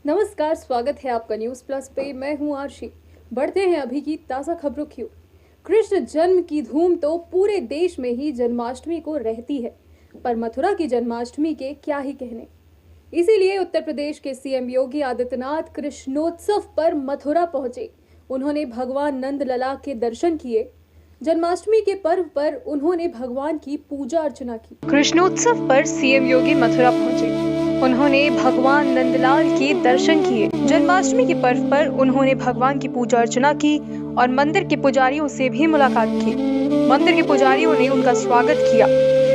नमस्कार, स्वागत है आपका न्यूज़ प्लस पे। मैं हूं आरशी। बढ़ते हैं अभी की ताज़ा खबरों की ओर। कृष्ण जन्म की धूम तो पूरे देश में ही जन्माष्टमी को रहती है, पर मथुरा की जन्माष्टमी के क्या ही कहने। इसीलिए उत्तर प्रदेश के सीएम योगी आदित्यनाथ कृष्णोत्सव पर मथुरा पहुंचे। उन्होंने भगवान नंद लला के दर्शन किए। जन्माष्टमी के पर्व पर उन्होंने भगवान की पूजा अर्चना की। कृष्णोत्सव पर सीएम योगी मथुरा पहुंचे। उन्होंने भगवान नंदलाल के दर्शन किए। जन्माष्टमी के पर्व पर उन्होंने भगवान की पूजा अर्चना की और मंदिर के पुजारियों से भी मुलाकात की। मंदिर के पुजारियों ने उनका स्वागत किया।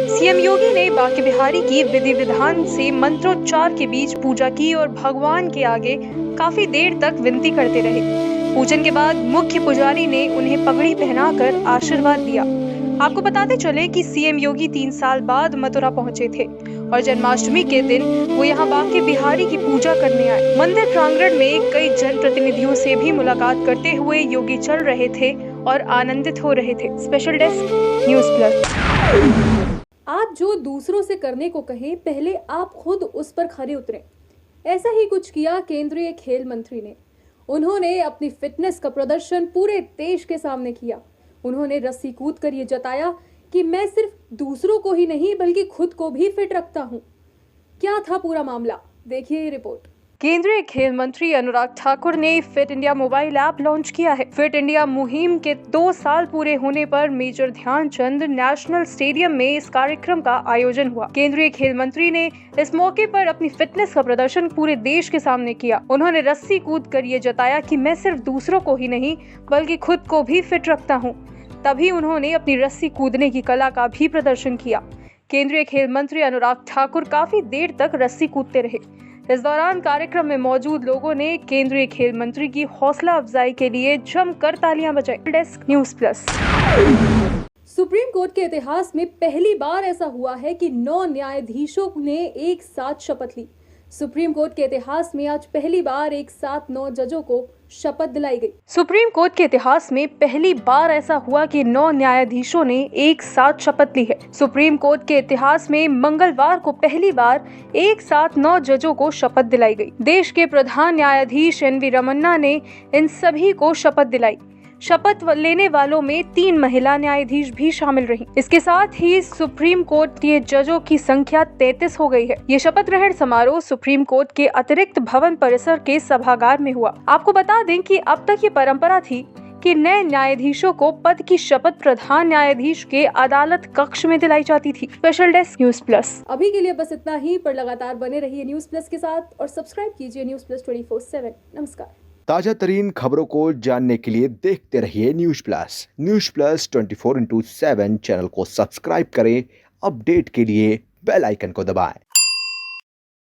सीएम योगी ने बांके बिहारी की विधि विधान से मंत्रोच्चार के बीच पूजा की और भगवान के आगे काफी देर तक विनती करते रहे। पूजन के बाद मुख्य पुजारी ने उन्हें पगड़ी पहनाकर आशीर्वाद दिया। आपको बताते चले कि सीएम योगी 3 साल बाद मथुरा पहुंचे थे और जन्माष्टमी के दिन वो यहाँ बांके बिहारी की पूजा करने आए। मंदिर प्रांगण में कई जनप्रतिनिधियों से भी मुलाकात करते हुए योगी चल रहे थे और आनंदित हो रहे थे। Special desk, news plus. आप जो दूसरों से करने को कहें, पहले आप खुद उस पर खरे उतरें। ऐसा ही कुछ किया केंद्रीय खेल मंत्री ने। उन्होंने अपनी फिटनेस का प्रदर्शन पूरे देश के सामने किया। उन्होंने रस्सी कूद कर ये जताया कि मैं सिर्फ दूसरों को ही नहीं बल्कि खुद को भी फिट रखता हूँ। क्या था पूरा मामला, देखिए ये रिपोर्ट। केंद्रीय खेल मंत्री अनुराग ठाकुर ने fit India mobile app launch किया है। फिट इंडिया मुहिम के 2 साल पूरे होने पर मेजर ध्यानचंद नेशनल स्टेडियम में इस कार्यक्रम का आयोजन हुआ। केंद्रीय खेल मंत्री ने इस मौके पर अपनी फिटनेस का प्रदर्शन पूरे देश के सामने किया। उन्होंने रस्सी कूद कर ये जताया कि मैं सिर्फ दूसरों को ही नहीं बल्कि खुद को भी फिट रखता हूँ। तभी उन्होंने अपनी रस्सी कूदने की कला का भी प्रदर्शन किया। केंद्रीय खेल मंत्री अनुराग ठाकुर काफी देर तक रस्सी कूदते रहे। इस दौरान कार्यक्रम में मौजूद लोगों ने केंद्रीय खेल मंत्री की हौसला अफजाई के लिए जमकर तालियां बजाई। Desk, news plus. Supreme court के इतिहास में पहली बार ऐसा हुआ है कि 9 न्यायाधीशों ने एक साथ शपथ ली। सुप्रीम कोर्ट के इतिहास में आज पहली बार एक साथ 9 जजों को शपथ दिलाई गई। सुप्रीम कोर्ट के इतिहास में पहली बार ऐसा हुआ कि 9 न्यायाधीशों ने एक साथ शपथ ली है। सुप्रीम कोर्ट के इतिहास में मंगलवार को पहली बार एक साथ 9 जजों को शपथ दिलाई गई। देश के प्रधान न्यायाधीश एन.वी. रमन्ना ने इन सभी को शपथ दिलाई। शपथ लेने वालों में 3 महिला न्यायाधीश भी शामिल रहीं। इसके साथ ही सुप्रीम कोर्ट के जजों की संख्या 33 हो गई है। ये शपथ ग्रहण समारोह सुप्रीम कोर्ट के अतिरिक्त भवन परिसर के सभागार में हुआ। आपको बता दें कि अब तक ये परंपरा थी कि नए न्यायाधीशों को पद की शपथ प्रधान न्यायाधीश के अदालत कक्ष में दिलाई जाती थी। Special desk, news plus. अभी के लिए बस इतना ही, पर लगातार बने रहिए न्यूज़ प्लस के साथ और सब्सक्राइब कीजिए न्यूज़ प्लस 24/7। नमस्कार। ताजा तरीन खबरों को जानने के लिए देखते रहिए न्यूज़ प्लस 24/7 चैनल को सब्सक्राइब करें। अपडेट के लिए बेल आइकन को दबाएं।